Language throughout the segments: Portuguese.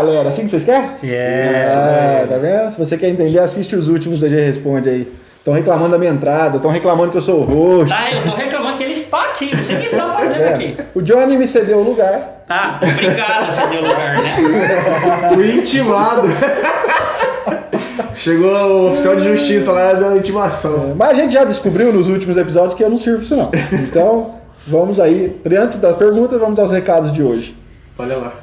galera? Assim que vocês querem? Tá vendo? Se você quer entender, assiste os últimos DG Responde aí. Estão reclamando da minha entrada, estão reclamando que eu sou o host. Tá, eu tô reclamando que ele está aqui, não sei o que ele tá fazendo aqui. O Johnny me cedeu o lugar. Tá, obrigado, você deu lugar, né? Fui intimado. Chegou o oficial de justiça lá da intimação. Mas a gente já descobriu nos últimos episódios que eu não sirvo pra isso não. Então, vamos aí. Antes das perguntas, vamos aos recados de hoje. Olha lá.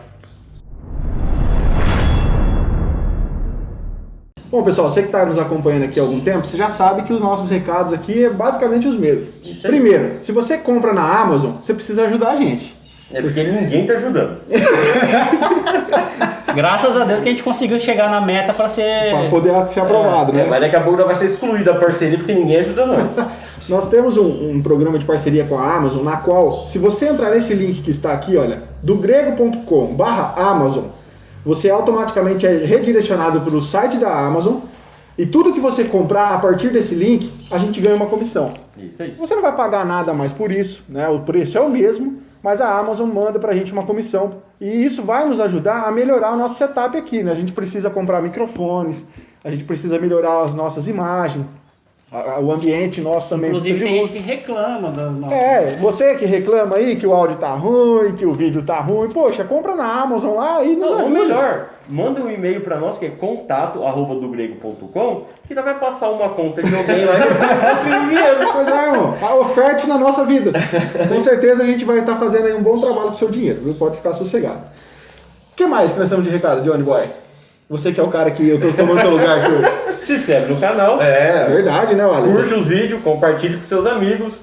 Bom, pessoal, você que está nos acompanhando aqui há algum tempo, você já sabe que os nossos recados aqui é basicamente os mesmos. Primeiro, se você compra na Amazon, você precisa ajudar a gente. É porque ninguém tá ajudando. Graças a Deus que a gente conseguiu chegar na meta pra ser... Para poder ser aprovado, né? Mas daqui a pouco vai ser excluída a parceria porque ninguém ajuda nós. Nós temos um programa de parceria com a Amazon, na qual, se você entrar nesse link que está aqui, olha, dogrego.com/Amazon, você automaticamente é redirecionado para o site da Amazon e tudo que você comprar a partir desse link, a gente ganha uma comissão. Isso aí. Você não vai pagar nada mais por isso, né? O preço é o mesmo, mas a Amazon manda pra gente uma comissão. E isso vai nos ajudar a melhorar o nosso setup aqui, né? A gente precisa comprar microfones, a gente precisa melhorar as nossas imagens, o ambiente nosso também. Inclusive precisa tem de gente que reclama da nossa... você que reclama aí que o áudio tá ruim, que o vídeo tá ruim, poxa, compra na Amazon lá e nos Não, ajuda. ou melhor, manda um e-mail pra nós que é contato@dogrego.com que nós vai passar uma conta de alguém lá e vai dinheiro. Pois é, irmão, oferte na nossa vida. Com certeza a gente vai estar fazendo aí um bom trabalho com o seu dinheiro, viu? Pode ficar sossegado. O que mais que nós temos de recado, Johnny Boy? Você que é o cara que eu tô tomando seu lugar aqui hoje. Se inscreve no canal, É verdade, né, Wallace? curte os vídeos, compartilhe com seus amigos.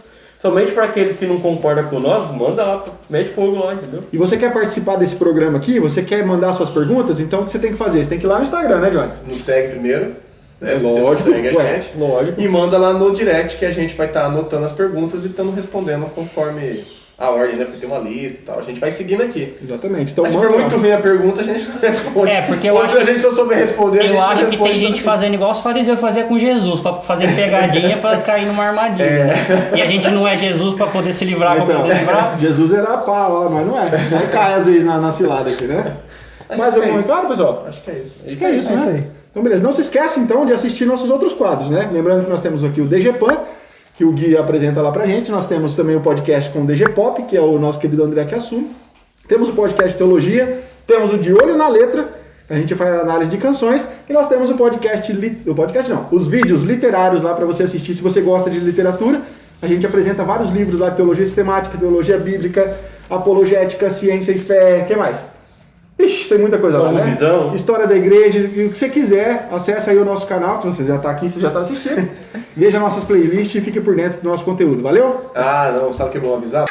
Somente para aqueles que não concordam com nós, manda lá, mete fogo lá, entendeu? E você quer participar desse programa aqui? Você quer mandar suas perguntas? Então o que você tem que fazer? Você tem que ir lá no Instagram, né, Johnny? Nos segue primeiro. Né, se Lógico, você segue a ué, gente. lógico. E manda lá no direct que a gente vai estar anotando as perguntas e estando respondendo conforme a ordem, né? Porque tem uma lista e tal. A gente vai seguindo aqui. Exatamente. Então, Mas se manda for lá. muito ruim a pergunta, a gente não responde. É, porque eu Ou acho se a gente só souber responder, a gente Eu não acho que responde tem gente também. fazendo igual os fariseus faziam com Jesus, pra fazer pegadinha pra cair numa armadilha. Né? E a gente não é Jesus pra poder se livrar, pra Então, poder livrar. Jesus era pá, ó, mas não é. Aí cai às vezes na cilada aqui, né? Acho Mais que é algum isso. recado, pessoal? Acho que é isso. Acho que é isso, É né? isso aí. Então, beleza. Não se esquece, então, de assistir nossos outros quadros, né? Lembrando que nós temos aqui o DGPAN, que o Gui apresenta lá pra gente. Nós temos também o podcast com o DGPop, que é o nosso querido André que assume. Temos o podcast Teologia. Temos o De Olho na Letra, que a gente faz análise de canções. E nós temos o podcast... os vídeos literários lá pra você assistir, se você gosta de literatura. A gente apresenta vários livros lá de teologia sistemática, teologia bíblica, apologética, ciência e fé. O que mais? Ixi, tem muita coisa lá, né? Visão. História da igreja, e o que você quiser, acesse aí o nosso canal, que você já está aqui, você já está assistindo. Veja nossas playlists e fique por dentro do nosso conteúdo. Valeu? Ah, não. Sabe o que é bom avisar?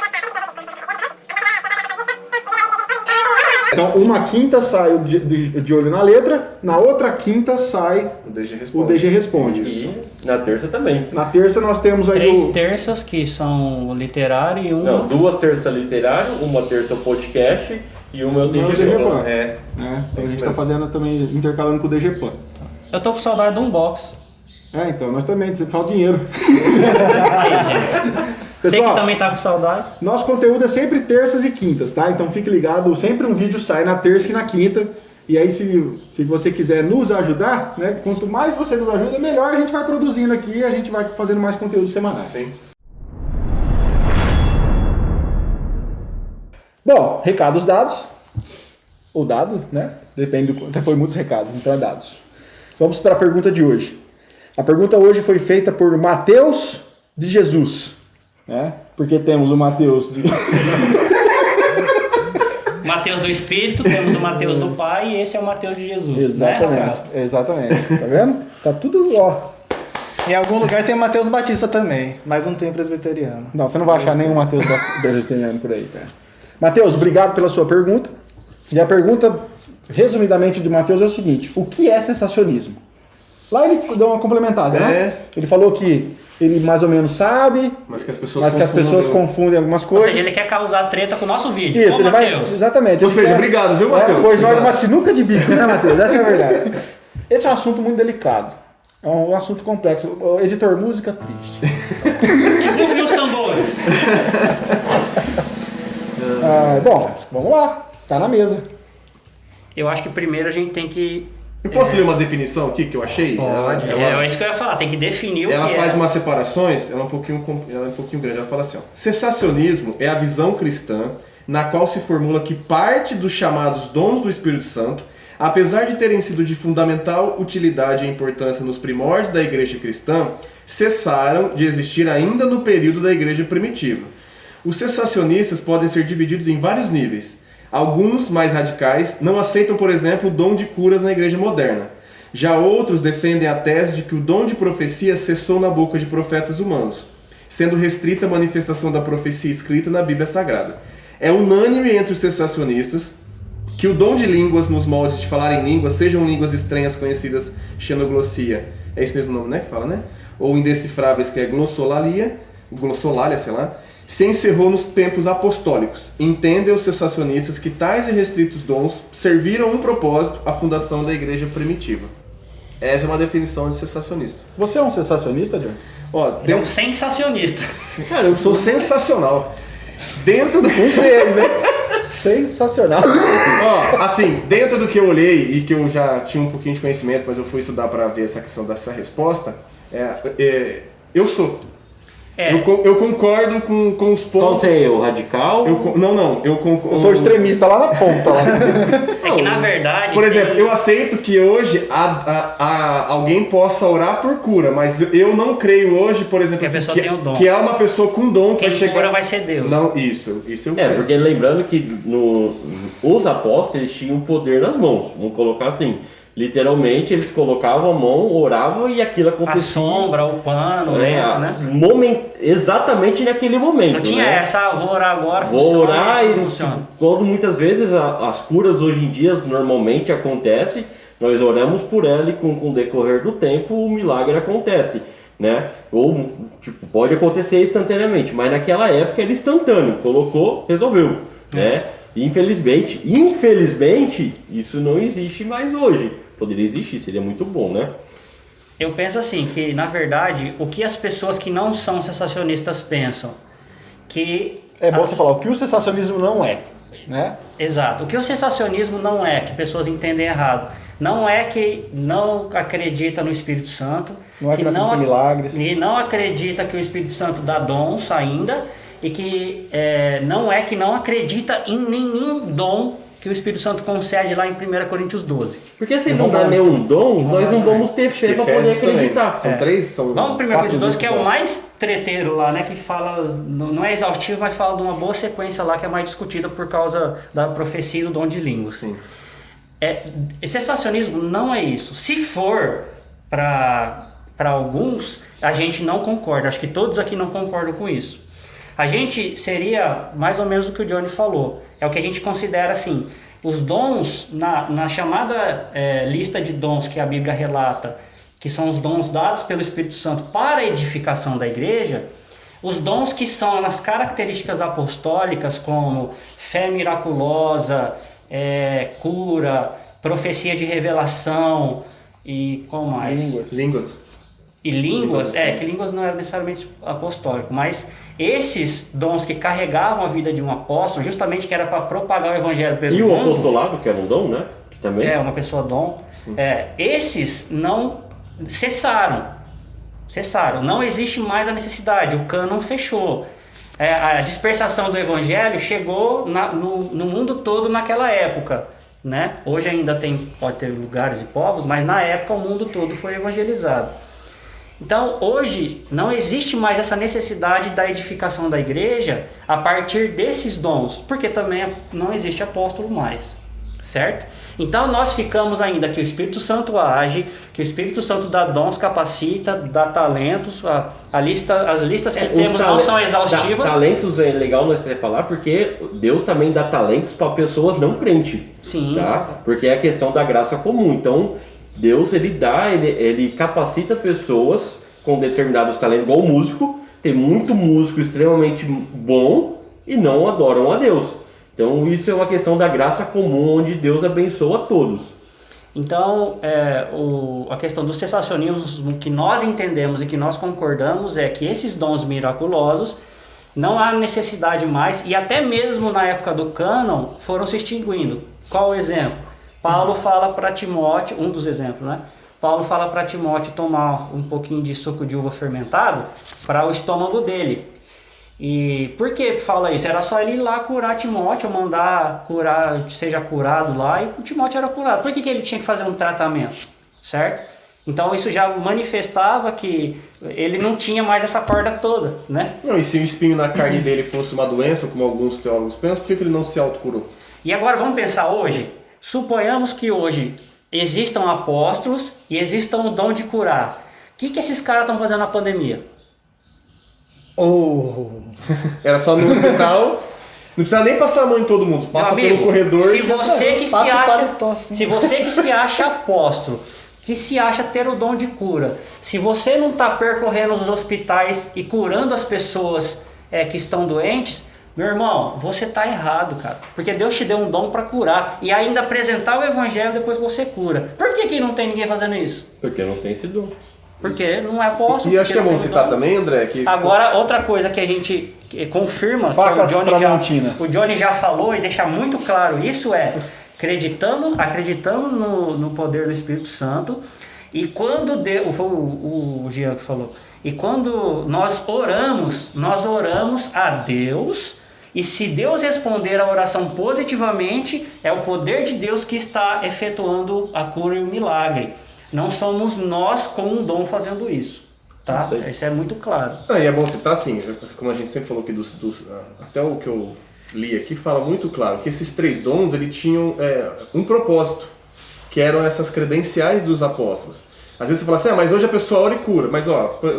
Então, uma quinta sai o de Olho na Letra, na outra quinta sai O DG o responde. DG Responde. E na terça também. Na terça nós temos aí 3 o... terças que são o literário e uma... Não, 2 terças literário, uma terça podcast e uma é o Não, o DG. DGPAN. É. né? Então a gente isso está mesmo. fazendo também, intercalando com o DGPAN. Eu tô com saudade de um box. Então, nós também, falta dinheiro. Aí, gente. Você Pessoal, que também tá com saudade. nosso conteúdo é sempre terças e quintas, tá? Então fique ligado, sempre um vídeo sai na terça e na quinta. E aí se você quiser nos ajudar, né? Quanto mais você nos ajuda, melhor a gente vai produzindo aqui e a gente vai fazendo mais conteúdo semanais. Sim. Bom, recados dados. Ou dado, né? Depende do quanto. Foi muitos recados, então é dados. Vamos para a pergunta de hoje. A pergunta hoje foi feita por Mateus de Jesus. Né? Porque temos o Mateus de... Mateus do Espírito, temos o Mateus do Pai e esse é o Mateus de Jesus. Exatamente, Né, Rafael? exatamente. Tá vendo? Tá tudo, ó. Em algum lugar tem o Mateus Batista também, mas não tem o presbiteriano. Não, você não vai achar nenhum Mateus presbiteriano por aí, cara. Mateus, obrigado pela sua pergunta. E a pergunta, resumidamente, de Mateus é o seguinte: o que é sensacionismo? Lá ele deu uma complementada, né? Ele falou que ele mais ou menos sabe, Mas que as pessoas mas que as pessoas confundem algumas Ou coisas. seja, ele quer causar treta com o nosso vídeo. Isso, Ô, ele vai. Mateus. Exatamente. Ou ele seja, quer- obrigado, viu, Mateus? Pois joga Obrigado. uma sinuca de bico, né, Mateus? Essa é a verdade. Esse é um assunto muito delicado. É um assunto complexo. O editor, música triste. Que rufem os tambores. Bom, vamos lá. Tá na mesa. Eu acho que primeiro a gente tem que... Eu posso ler uma definição aqui que eu achei? Pode. É isso que eu ia falar, tem que definir o que é. Ela faz umas separações, ela é um pouquinho grande. Ela fala assim, ó, cessacionismo é a visão cristã na qual se formula que parte dos chamados dons do Espírito Santo, apesar de terem sido de fundamental utilidade e importância nos primórdios da igreja cristã, cessaram de existir ainda no período da igreja primitiva. Os cessacionistas podem ser divididos em vários níveis. Alguns, mais radicais, não aceitam, por exemplo, o dom de curas na igreja moderna. Já outros defendem a tese de que o dom de profecia cessou na boca de profetas humanos, sendo restrita a manifestação da profecia escrita na Bíblia Sagrada. É unânime entre os cessacionistas que o dom de línguas nos moldes de falar em línguas, sejam línguas estranhas conhecidas xenoglossia, é esse mesmo nome, né, que fala, né? Ou indecifráveis, que é glossolalia, sei lá, se encerrou nos tempos apostólicos. Entendem os cessacionistas que tais e restritos dons serviram um propósito, a fundação da igreja primitiva. Essa é uma definição de cessacionista. Você é um cessacionista, John? Ó, Ele é um sensacionista. Cara, eu sou sensacional. Dentro do... Não sei, né? Sensacional. Ó, assim, dentro do que eu olhei e que eu já tinha um pouquinho de conhecimento, mas eu fui estudar para ver essa questão dessa resposta, eu sou. Eu concordo com os pontos. Qual você é? O radical? Eu sou extremista lá na ponta. Lá. É que na verdade... Por exemplo, eu aceito que hoje alguém possa orar por cura, mas eu não creio hoje, por exemplo, que a pessoa tem o dom. Que há uma pessoa com dom que quem vai chegar... cura vai ser Deus. Não, isso eu creio. Porque lembrando que os apóstolos eles tinham poder nas mãos, vamos colocar assim. Literalmente, eles colocavam a mão, oravam e aquilo acontecia. A sombra, o pano, né? Exatamente naquele momento. Não tinha essa, vou orar agora, vou orar e funciona. Quando muitas vezes as curas hoje em dia normalmente acontecem, nós oramos por ela e com o decorrer do tempo o milagre acontece, né? Ou pode acontecer instantaneamente, mas naquela época era instantâneo, colocou, resolveu, né? Infelizmente, isso não existe mais hoje. Poderia existir, seria muito bom, né? Eu penso assim, que na verdade, o que as pessoas que não são sensacionistas pensam, que... É bom você falar o que o sensacionismo não é, né? Exato. O que o sensacionismo não é, que pessoas entendem errado, não é que não acredita no Espírito Santo, não é que não acredita em milagres, e não acredita que o Espírito Santo dá dons ainda, e que não é que não acredita em nenhum dom que o Espírito Santo concede lá em 1 Coríntios 12. Porque se não dá nenhum dom, nós não vamos ter fé para poder acreditar. São três... Vamos para 1 Coríntios 12, que é o mais treteiro lá, né? Que fala, não é exaustivo, mas fala de uma boa sequência lá que é mais discutida por causa da profecia e do dom de línguas. Sim. Sensacionismo não é isso. Se for para alguns, a gente não concorda. Acho que todos aqui não concordam com isso. A gente seria mais ou menos o que o Johnny falou. É o que a gente considera assim, os dons, na chamada lista de dons que a Bíblia relata, que são os dons dados pelo Espírito Santo para a edificação da igreja, os dons que são nas características apostólicas, como fé miraculosa, cura, profecia de revelação e qual mais? Línguas. E línguas, que línguas não era necessariamente apostólico, mas esses dons que carregavam a vida de um apóstolo, justamente que era para propagar o evangelho pelo mundo. E o apostolado, que era um dom, né? Que também. Uma pessoa dom. Esses não cessaram. Não existe mais a necessidade, o cânon fechou. A dispersação do evangelho chegou no mundo todo naquela época. Né? Hoje ainda pode ter lugares e povos, mas na época o mundo todo foi evangelizado. Então, hoje, não existe mais essa necessidade da edificação da igreja a partir desses dons, porque também não existe apóstolo mais, certo? Então, nós ficamos ainda que o Espírito Santo age, que o Espírito Santo dá dons, capacita, dá talentos, as listas que temos não são exaustivas. Talentos é legal nós falar, porque Deus também dá talentos para pessoas não crentes. Sim. Tá? Porque é a questão da graça comum, então... Deus, ele capacita pessoas com determinados talentos, igual o músico. Tem muito músico extremamente bom e não adoram a Deus. Então isso é uma questão da graça comum, onde Deus abençoa a todos. Então, a questão do sensacionismo que nós entendemos e que nós concordamos é que esses dons miraculosos não há necessidade mais, e até mesmo na época do cânon foram se extinguindo. Qual o exemplo? Paulo fala para Timóteo, um dos exemplos, né? Paulo fala para Timóteo tomar um pouquinho de suco de uva fermentado para o estômago dele. E por que fala isso? Era só ele ir lá curar Timóteo, mandar curar, seja curado lá, e o Timóteo era curado. Por que ele tinha que fazer um tratamento? Certo? Então isso já manifestava que ele não tinha mais essa corda toda, né? Não, e se o espinho na carne dele fosse uma doença, como alguns teólogos pensam, por que ele não se autocurou? E agora vamos pensar hoje? Suponhamos que hoje existam apóstolos e existam o dom de curar. O que esses caras estão fazendo na pandemia? Era só no hospital, não precisa nem passar a mão em todo mundo, passa pelo corredor. Se você que se acha apóstolo, que se acha ter o dom de cura, se você não está percorrendo os hospitais e curando as pessoas que estão doentes, meu irmão, você está errado, cara. Porque Deus te deu um dom para curar e ainda apresentar o evangelho depois você cura. Por que não tem ninguém fazendo isso? Porque não tem esse dom. Porque não é apóstolo. E acho que é bom citar também, André, que... Agora, outra coisa que a gente confirma, Facas que Tramontina. o Johnny já falou e deixa muito claro isso acreditamos no poder do Espírito Santo, e quando Deus, foi o Jean que falou, e quando nós oramos a Deus, e se Deus responder a oração positivamente, é o poder de Deus que está efetuando a cura e o milagre. Não somos nós com um dom fazendo isso, tá? Isso é muito claro. E é bom citar assim, como a gente sempre falou aqui, até o que eu li aqui fala muito claro, que esses 3 dons, eles tinham um propósito, que eram essas credenciais dos apóstolos. Às vezes você fala assim, mas hoje a pessoa ora e cura, mas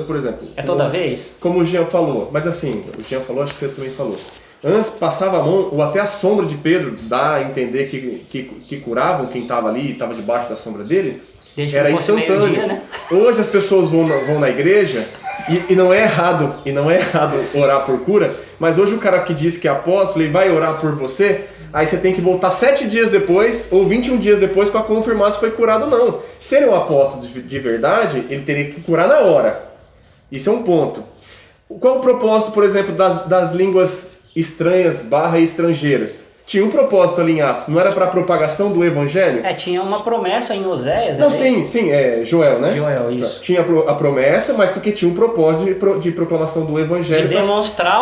por exemplo... É toda vez? Como o Jean falou, mas assim, o Jean falou, acho que você também falou. Antes passava a mão, ou até a sombra de Pedro, dá a entender que curavam quem estava ali e estava debaixo da sombra dele, era instantâneo. Dia, né? Hoje as pessoas vão na igreja e não é errado orar por cura, mas hoje o cara que diz que é apóstolo e vai orar por você, aí você tem que voltar 7 dias depois ou 21 dias depois para confirmar se foi curado ou não. Se ele é um apóstolo de verdade, ele teria que curar na hora. Isso é um ponto. Qual o propósito, por exemplo, das línguas estranhas / estrangeiras? Tinha um propósito ali em Atos, não era para a propagação do evangelho? Tinha uma promessa em Oséias. Não, sim, Joel, né? Joel, isso. Tinha a promessa, mas porque tinha um propósito de proclamação do evangelho. De demonstrar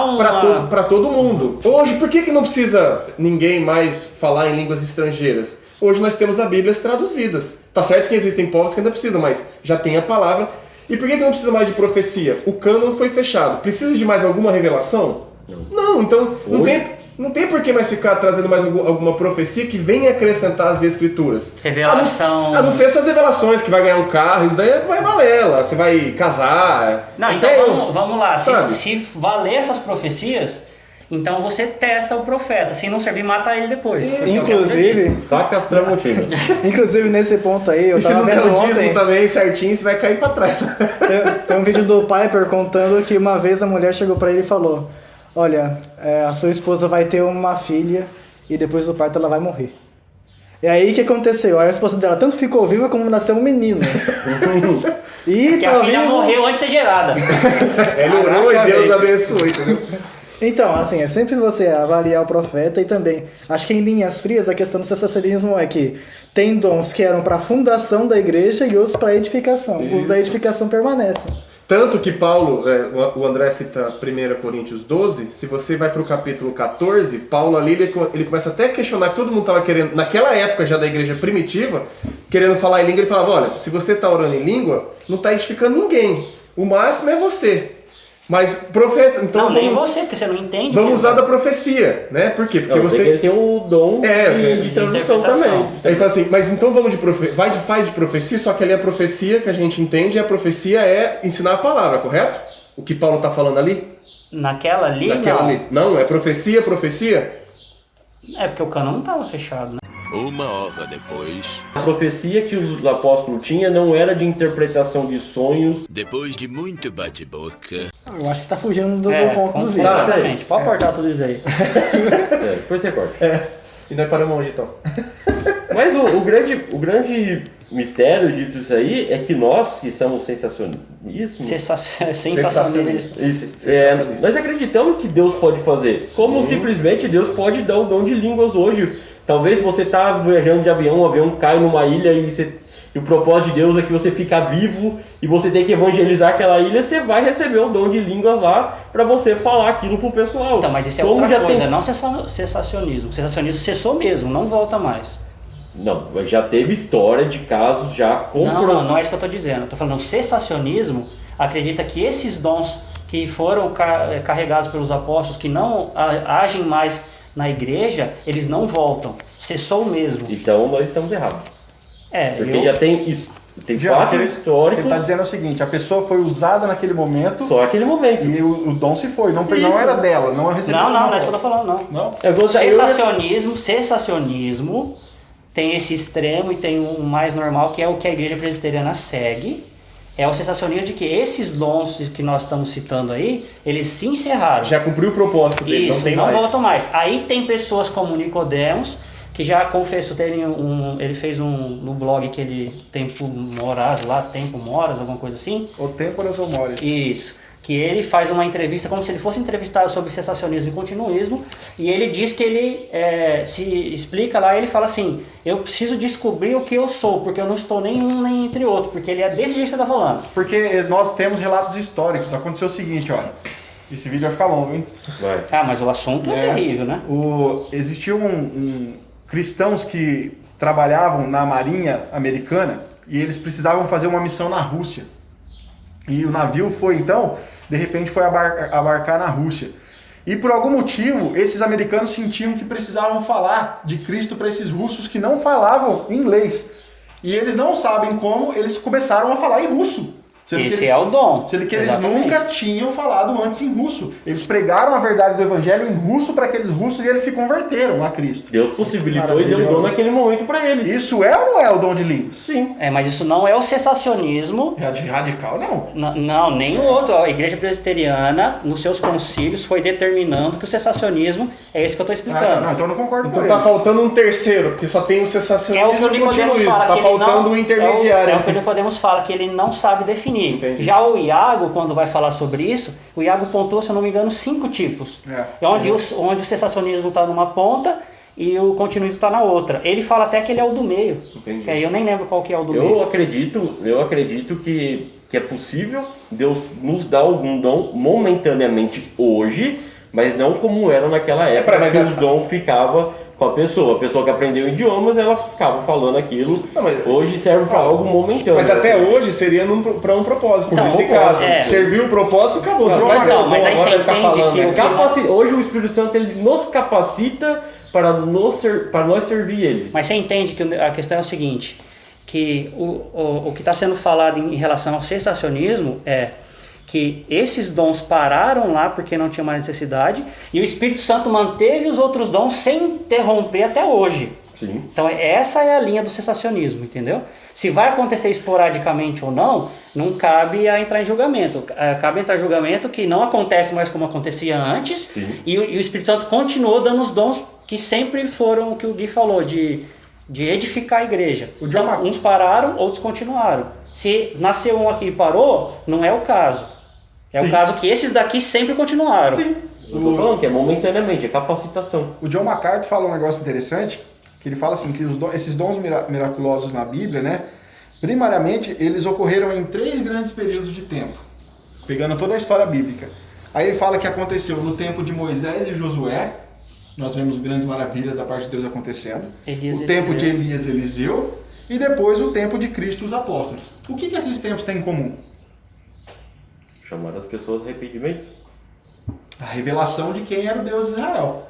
para todo mundo. Hoje, por que não precisa ninguém mais falar em línguas estrangeiras? Hoje nós temos a Bíblia traduzidas. Tá certo que existem povos que ainda precisam, mas já tem a palavra. E por que não precisa mais de profecia? O cânon foi fechado. Precisa de mais alguma revelação? Não, então não tem por que mais ficar trazendo mais alguma profecia que venha acrescentar as escrituras. Revelação. A não ser essas revelações que vai ganhar um carro, isso daí vai valer, você vai casar. Não, então vamos lá. Se valer essas profecias, então você testa o profeta. Se não servir, mata ele depois. Inclusive, facas Tramontina. Inclusive nesse ponto aí, eu tava vendo ontem também certinho, você vai cair pra trás. Tem um vídeo do Piper contando que uma vez a mulher chegou pra ele e falou: olha, a sua esposa vai ter uma filha e depois do parto ela vai morrer. E aí o que aconteceu? A esposa dela tanto ficou viva como nasceu um menino. Porque a filha morreu antes de ser gerada. Melhorou e Deus abençoe, entendeu? Então, assim, é sempre você avaliar o profeta. E também, acho que em linhas frias, a questão do sensacionalismo é que tem dons que eram para a fundação da igreja e outros para edificação. Os da edificação permanecem. Tanto que Paulo, o André cita 1 Coríntios 12, se você vai para o capítulo 14, Paulo ali, ele começa até a questionar que todo mundo estava querendo, naquela época já da igreja primitiva, querendo falar em língua, ele falava, olha, se você está orando em língua, não está edificando ninguém, o máximo é você. Mas profeta, então não, nem você, porque você não entende. Vamos usar da profecia, né? Por quê? Porque você ele tem o dom de tradução também. Aí ele fala assim, mas então vamos de profecia, faz de profecia, só que ali a profecia que a gente entende, e a profecia é ensinar a palavra, correto? O que Paulo está falando ali? Naquela ali, não. Ali. Não, é profecia. É porque o cânon não estava fechado, né? Uma hora depois... A profecia que os apóstolos tinham não era de interpretação de sonhos. Depois de muito bate-boca... Eu acho que tá fugindo do ponto do vídeo. Exatamente, pode cortar tudo isso aí. Depois você corta. E nós paramos onde então? Mas o grande mistério de tudo isso aí é que nós, que somos sensacionistas... Nós acreditamos que Deus pode fazer. Como simplesmente Deus pode dar o dom de línguas hoje Talvez você tá viajando de avião, o avião cai numa ilha e o propósito de Deus é que você fica vivo e você tem que evangelizar aquela ilha, você vai receber o dom de línguas lá para você falar aquilo pro pessoal. Então, mas isso é Como outra coisa, não cessacionismo. Cessacionismo cessou mesmo, não volta mais. Não, já teve história de casos já comprovados. Não é isso que eu estou dizendo. Eu estou falando, o cessacionismo acredita que esses dons que foram carregados pelos apóstolos, que não agem mais na igreja, eles não voltam. Cessou mesmo. Então nós estamos errados. Porque já tem isso. Tem fatos históricos. Ele está dizendo o seguinte: a pessoa foi usada naquele momento. Só aquele momento. E o dom se foi. Não era dela, não recebeu. Não é isso que eu estou falando, não. Cessacionismo tem esse extremo e tem um mais normal, que é o que a igreja presbiteriana segue. É o cessacionismo de que esses dons que nós estamos citando aí, eles se encerraram. Já cumpriu o propósito dele, Isso, não tem não mais. voltam mais. Aí tem pessoas como Nicodemos, que já confessou, ele fez no blog que ele Tempo Moras, alguma coisa assim. O tempo das memórias. Isso. Que ele faz uma entrevista como se ele fosse entrevistado sobre cessacionismo e continuismo, e ele diz que ele se explica lá, ele fala assim: eu preciso descobrir o que eu sou, porque eu não estou nem um nem entre outro, porque ele é desse jeito que você está falando. Porque nós temos relatos históricos. Aconteceu o seguinte, olha, esse vídeo vai ficar longo, hein? Vai. Ah, mas o assunto é terrível, né? Existiam cristãos que trabalhavam na Marinha Americana e eles precisavam fazer uma missão na Rússia. E o navio de repente foi abarcar na Rússia. E por algum motivo, esses americanos sentiam que precisavam falar de Cristo para esses russos que não falavam inglês. E eles não sabem como, eles começaram a falar em russo. Esse é o dom. Sendo que eles nunca tinham falado antes em russo. Eles pregaram a verdade do evangelho em russo para aqueles russos e eles se converteram a Cristo. Deus possibilitou e deu dom naquele momento para eles. Isso é ou não é o dom de línguas? Sim. Mas isso não é o cessacionismo. Radical, não. Não, nem o outro. A igreja presbiteriana, nos seus concílios, foi determinando que o cessacionismo é esse que eu estou explicando. Então eu não concordo com Então ele. tá faltando um terceiro, porque só tem o Que é o que cessacionismo o e o Nicodemos continuismo. fala. Tá que ele faltando não, um intermediário. É o que o Nicodemos fala, que ele não sabe definir. Entendi. Já o Iago, quando vai falar sobre isso, o Iago pontuou, se eu não me engano, 5 tipos. Onde o cessacionismo está numa ponta e o continuismo está na outra. Ele fala até que ele é o do meio. Entendi. Que aí eu nem lembro qual que é o do meio. Eu acredito que é possível Deus nos dar algum dom momentaneamente hoje, mas não como era naquela época, que o dom ficava com a pessoa que aprendeu idiomas, ela ficava falando aquilo. Não, mas hoje serve para algo momentâneo. Mas até hoje seria para um propósito. Então, Nesse caso, é. serviu o propósito, acabou. Você Não, vai não, mas aí você ficar entende falando, que né? Hoje o Espírito Santo ele nos capacita para nós servir ele. Mas você entende que a questão é o seguinte, que o que está sendo falado em relação ao cessacionismo é que esses dons pararam lá porque não tinha mais necessidade e o Espírito Santo manteve os outros dons sem interromper até hoje. Sim. Então essa é a linha do cessacionismo, entendeu? Se vai acontecer esporadicamente ou não cabe a entrar em julgamento. Cabe entrar em julgamento que não acontece mais como acontecia antes e o Espírito Santo continuou dando os dons que sempre foram o que o Gui falou, de edificar a igreja. Então, uns pararam, outros continuaram. Se nasceu um aqui e parou, não é o caso. É o caso que esses daqui sempre continuaram. Sim. Eu tô falando que é momentaneamente, é capacitação. O John MacArthur fala um negócio interessante, que ele fala assim, que esses dons miraculosos na Bíblia, né, primariamente, eles ocorreram em 3 grandes períodos de tempo, pegando toda a história bíblica. Aí ele fala que aconteceu no tempo de Moisés e Josué, nós vemos grandes maravilhas da parte de Deus acontecendo, o tempo de Elias e Eliseu, e depois o tempo de Cristo e os apóstolos. O que esses tempos têm em comum? Chamar as pessoas a arrependimento. A revelação de quem era o Deus de Israel.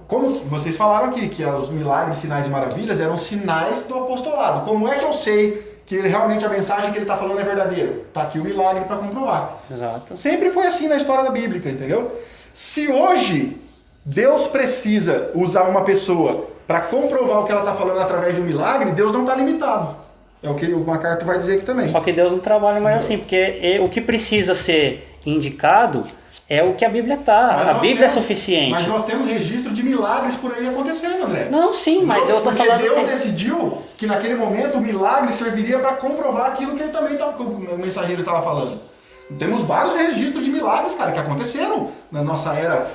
Como vocês falaram aqui, que os milagres, sinais e maravilhas eram sinais do apostolado. Como é que eu sei que realmente a mensagem que ele está falando é verdadeira? Está aqui o milagre para comprovar. Exato. Sempre foi assim na história da Bíblia, entendeu? Se hoje Deus precisa usar uma pessoa para comprovar o que ela está falando através de um milagre, Deus não está limitado. É o que o MacArthur vai dizer aqui também. Só que Deus não trabalha mais assim, porque o que precisa ser indicado é o que a Bíblia está. A Bíblia é suficiente. Mas nós temos registro de milagres por aí acontecendo, André. Não, sim, mas eu estou falando Deus assim. decidiu que naquele momento o milagre serviria para comprovar aquilo que ele também o mensageiro estava falando. Temos vários registros de milagres, cara, que aconteceram na nossa era,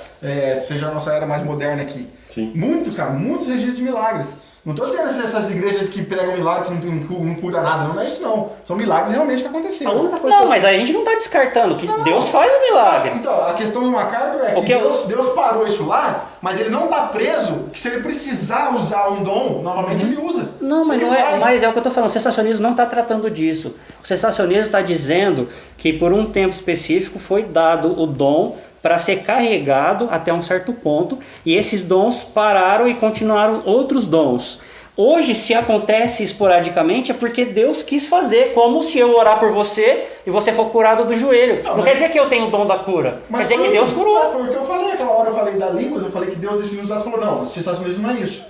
seja a nossa era mais moderna aqui. Sim. Muito, cara, muitos registros de milagres. Não estou dizendo essas igrejas que pregam milagres não cura nada, não é isso não. São milagres realmente que aconteceram. A única coisa Não, mas aí a gente não está descartando que Deus faz o milagre. Então, a questão do MacArthur é que Porque Deus parou isso lá, mas ele não está preso, que se ele precisar usar um dom, novamente ele usa. Não, mas Ele não é, faz. mas é o que eu estou falando, o sensacionismo não está tratando disso. O sensacionismo está dizendo que por um tempo específico foi dado o dom para ser carregado até um certo ponto, e esses dons pararam e continuaram outros dons. Hoje, se acontece esporadicamente, é porque Deus quis fazer, como se eu orar por você e você for curado do joelho. Não quer dizer que eu tenho o dom da cura, quer dizer que Deus curou. Mas foi o que eu falei, aquela hora eu falei da língua, eu falei que Deus decidiu usar, você falou, não, o sensacionismo não é isso.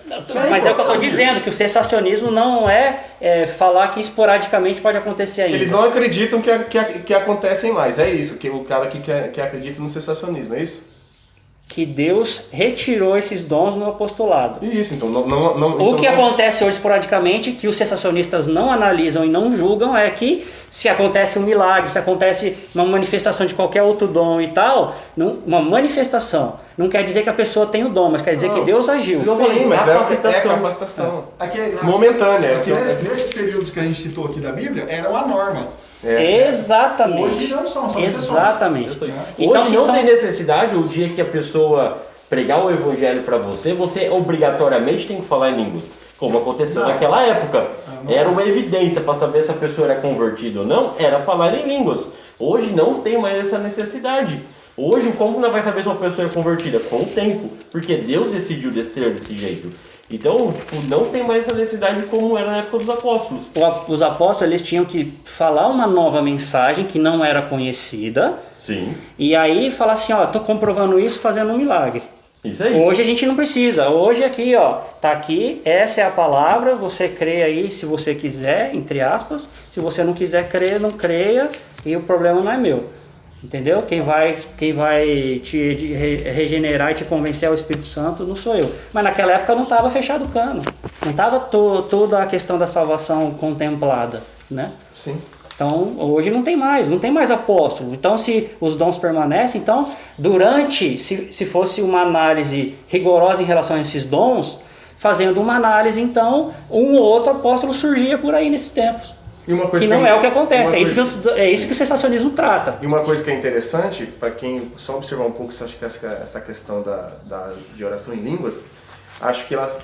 Mas é o que eu estou dizendo, que o sensacionismo não é falar que esporadicamente pode acontecer ainda. Eles não acreditam que acontecem mais, é isso, que o cara que acredita no sensacionismo, é isso? Que Deus retirou esses dons no apostolado. Isso, então O que acontece hoje esporadicamente, que os sensacionistas não analisam e não julgam, é que se acontece um milagre, se acontece uma manifestação de qualquer outro dom e tal, uma manifestação não quer dizer que a pessoa tem o dom, mas quer dizer que Deus agiu. Sim, mas é capacitação. capacitação. Aqui, Momentânea. Aqui nesses períodos que a gente citou aqui da Bíblia, era uma norma. Exatamente. Hoje não são exceções. Exatamente. Então, se não são... tem necessidade, o dia que a pessoa pregar o evangelho para você, você obrigatoriamente tem que falar em línguas. Como aconteceu naquela época. Era uma evidência para saber se a pessoa era convertida ou não, era falar em línguas. Hoje não tem mais essa necessidade. Hoje, como nós vai saber se uma pessoa é convertida? Com o tempo. Porque Deus decidiu ser desse jeito. Então, não tem mais essa necessidade como era na época dos apóstolos. Os apóstolos, eles tinham que falar uma nova mensagem que não era conhecida. Sim. E aí falar assim, ó, tô comprovando isso fazendo um milagre. Isso aí. Hoje a gente não precisa. Hoje aqui, ó, tá aqui, essa é a palavra, você crê aí se você quiser, entre aspas. Se você não quiser crer, não creia, e o problema não é meu. Entendeu? Quem vai te regenerar e te convencer é o Espírito Santo, não sou eu. Mas naquela época não estava fechado o cano. Não estava toda a questão da salvação contemplada, né? Sim. Então, hoje não tem mais apóstolo. Então, se os dons permanecem, então, se fosse uma análise rigorosa em relação a esses dons, fazendo uma análise, então, um ou outro apóstolo surgia por aí nesses tempos. E uma coisa Que não é o que acontece, é isso que o sensacionismo trata. E uma coisa que é interessante, para quem só observar um pouco essa questão de oração em línguas, acho que ela,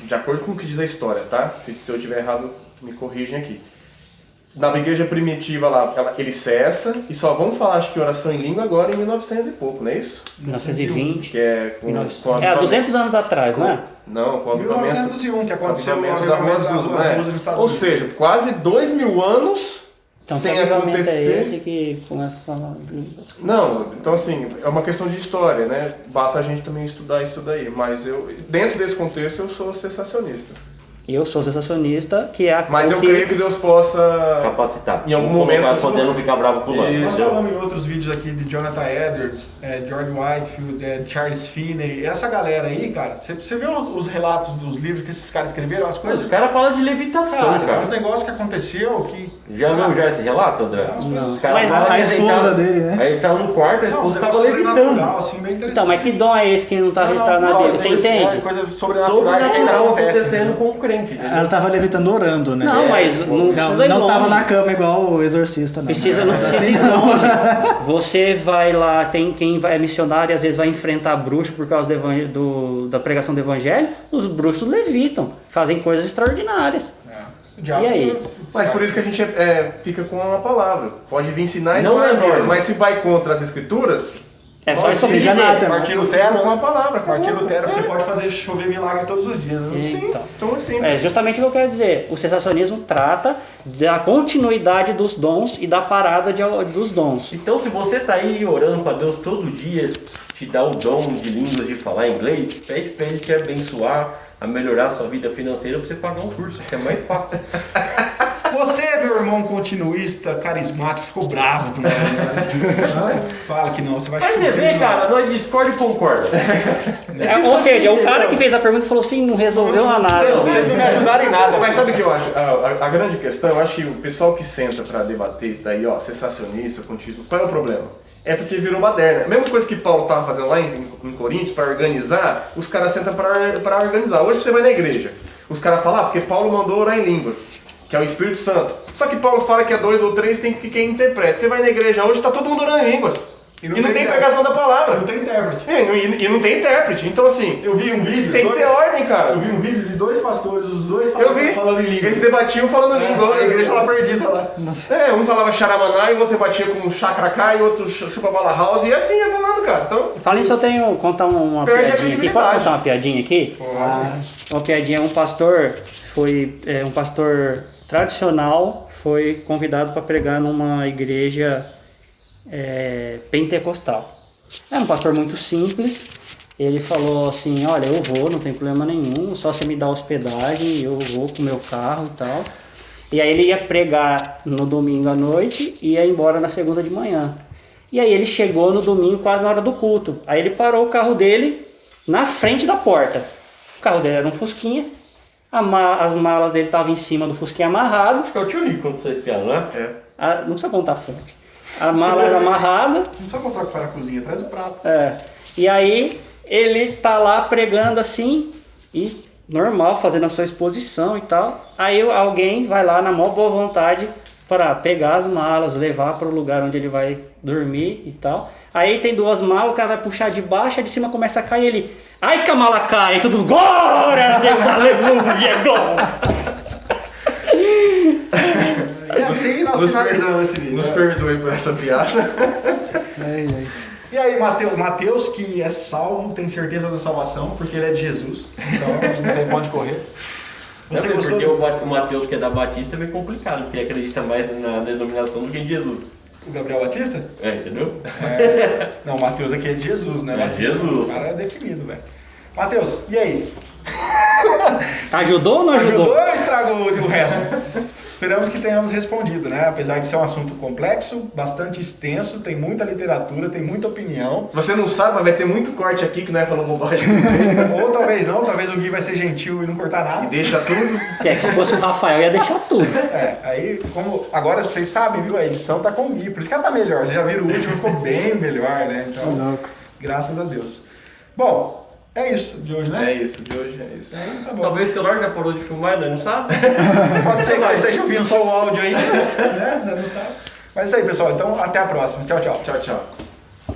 de acordo com o que diz a história, tá? Se eu estiver errado, me corrigem aqui. Na igreja primitiva lá, ele cessa e só vão falar, acho que oração em língua agora em 1900 e pouco, não é isso? 1920. Que é há 200 anos atrás, não é? Não, com o avivamento. 1901, que aconteceu o avivamento da Rua Azusa, não é? Ou seja, quase 2000 anos Então, sem que avivamento acontecer. é esse que começa a falar línguas? Não, então assim, é uma questão de história, né? Basta a gente também estudar isso daí. Mas dentro desse contexto, eu sou sensacionista. Eu sou sensacionista, que é a Mas eu creio que Deus possa Capacitar. em algum momento podendo ficar bravo com o lado. Nós falamos em outros vídeos aqui de Jonathan Edwards, George Whitefield, Charles Finney, essa galera aí, cara, você vê os relatos dos livros que esses caras escreveram, as coisas... Os caras falam de levitação, Cara, cara. uns negócios que aconteceu que... Já viu esse relato, André? Não. Os caras Mas falam a que esposa entraram- dele, né? Aí entraram no quarto, a Não, esposa uns tava negócios levitando. sobrenatural, assim, bem interessante. Então, mas que dom é esse que não está registrado na Bíblia? Você entende? Coisas sobrenaturais que ainda Sobrenatural acontecem. acontecendo com o crente, entendeu? Ela tava levitando orando, né? Não, mas não precisa ir Não tava longe. na cama igual o exorcista, não. Não precisa ir longe. Você vai lá, tem quem é missionário e às vezes vai enfrentar bruxo por causa da pregação do evangelho. Os bruxos levitam, fazem coisas extraordinárias. E aí? Mas por isso que a gente fica com uma palavra. Pode vir sinais Não é maravilhosos, norma. mas se vai contra as escrituras, É só isso que eu quis seja dizer. nada. Martim fica Lutero, com uma palavra. Martim Lutero, você pode fazer chover milagre todos os dias. Né? Sim, Então. então assim. É justamente o que eu quero dizer. O sensacionismo trata da continuidade dos dons e da parada dos dons. Então, se você tá aí orando para Deus todo dia, te dá o dom de línguas, de falar inglês, pede para Ele te abençoar, a melhorar a sua vida financeira para você pagar um curso, que é mais fácil. Você meu irmão continuista, carismático, ficou bravo com nós. Fala que não, você vai Mas você vê, cara, nós discorda e concorda. Ou seja, o cara que fez a pergunta falou assim, não resolveu nada. Vocês não me ajudaram em nada. Mas sabe o que eu acho? A grande questão, eu acho que o pessoal que senta pra debater isso daí, ó, sensacionista, continuismo, qual é o problema? É porque virou baderna. A mesma coisa que Paulo estava fazendo lá em Coríntios para organizar, os caras sentam para organizar. Hoje você vai na igreja, os caras falam, porque Paulo mandou orar em línguas, que é o Espírito Santo. Só que Paulo fala que é 2 ou 3, tem que quem interprete. Você vai na igreja hoje, está todo mundo orando em línguas. E não tem pregação da palavra. Não tem intérprete. E não tem intérprete. Então assim, Eu vi um vídeo. tem que ter ordem, cara. Eu vi um vídeo de 2 pastores, os dois Eu vi. falando em língua. Eles debatiam falando língua. A igreja lá perdida lá. Um falava xaramaná e o outro debatia com chacracá e o outro chupa bala house. E assim ia falando, cara. Então, Falando isso, eu tenho contar uma Perde a piadinha aqui. credibilidade. Posso contar uma piadinha aqui? Uma piadinha, um pastor um pastor tradicional foi convidado para pregar numa igreja pentecostal. Era um pastor muito simples. Ele falou assim, olha, eu vou, não tem problema nenhum, só você me dá hospedagem, eu vou com o meu carro e tal. E aí ele ia pregar no domingo à noite e ia embora na segunda de manhã. E aí ele chegou no domingo quase na hora do culto. Aí ele parou o carro dele na frente da porta. O carro dele era um Fusquinha. As malas dele estavam em cima do Fusquinha amarrado. Acho que é o tio Nico quando você espiando, né? Não precisa contar a fonte. A mala era amarrada. Não precisa mostrar que foi na cozinha, traz o prato. E aí ele tá lá pregando assim, e normal, fazendo a sua exposição e tal. Aí alguém vai lá na maior boa vontade para pegar as malas, levar para o lugar onde ele vai dormir e tal. Aí tem 2 malas, o cara vai puxar de baixo, a de cima começa a cair, ele... Ai que a mala cai, tudo... Glória a Deus, aleluia, glória! E assim nós finalizamos esse vídeo. nos perdoe por essa piada. E aí, Mateus, que é salvo, tem certeza da salvação, porque ele é de Jesus. Então, não tem onde correr. Você gostou? Porque o Mateus, que é da Batista, é meio complicado, porque ele acredita mais na denominação do que em Jesus. O Gabriel Batista? Entendeu? Não, o Mateus aqui é de Jesus, né? É Batista, Jesus. O cara é definido, velho. Mateus, e aí? Ajudou ou não ajudou? Ajudou ou estragou o resto? Esperamos que tenhamos respondido, né? Apesar de ser um assunto complexo, bastante extenso, tem muita literatura, tem muita opinião. Você não sabe, mas vai ter muito corte aqui que não é falando bobagem. Ou talvez não, talvez o Gui vai ser gentil e não cortar nada. E deixa tudo. Que se fosse o Rafael, ia deixar tudo. Aí, como agora vocês sabem, viu? A edição tá com o Gui, por isso que ela tá melhor. Vocês já viram o último, ficou bem melhor, né? Então, graças a Deus. Bom, é isso de hoje, né? É isso, de hoje é isso. Tá bom. Talvez o celular já parou de filmar, né? Não sabe? Pode ser que você esteja ouvindo só o áudio aí, né? Não sabe. Mas é isso aí, pessoal. Então, até a próxima. Tchau, tchau. Tchau, tchau.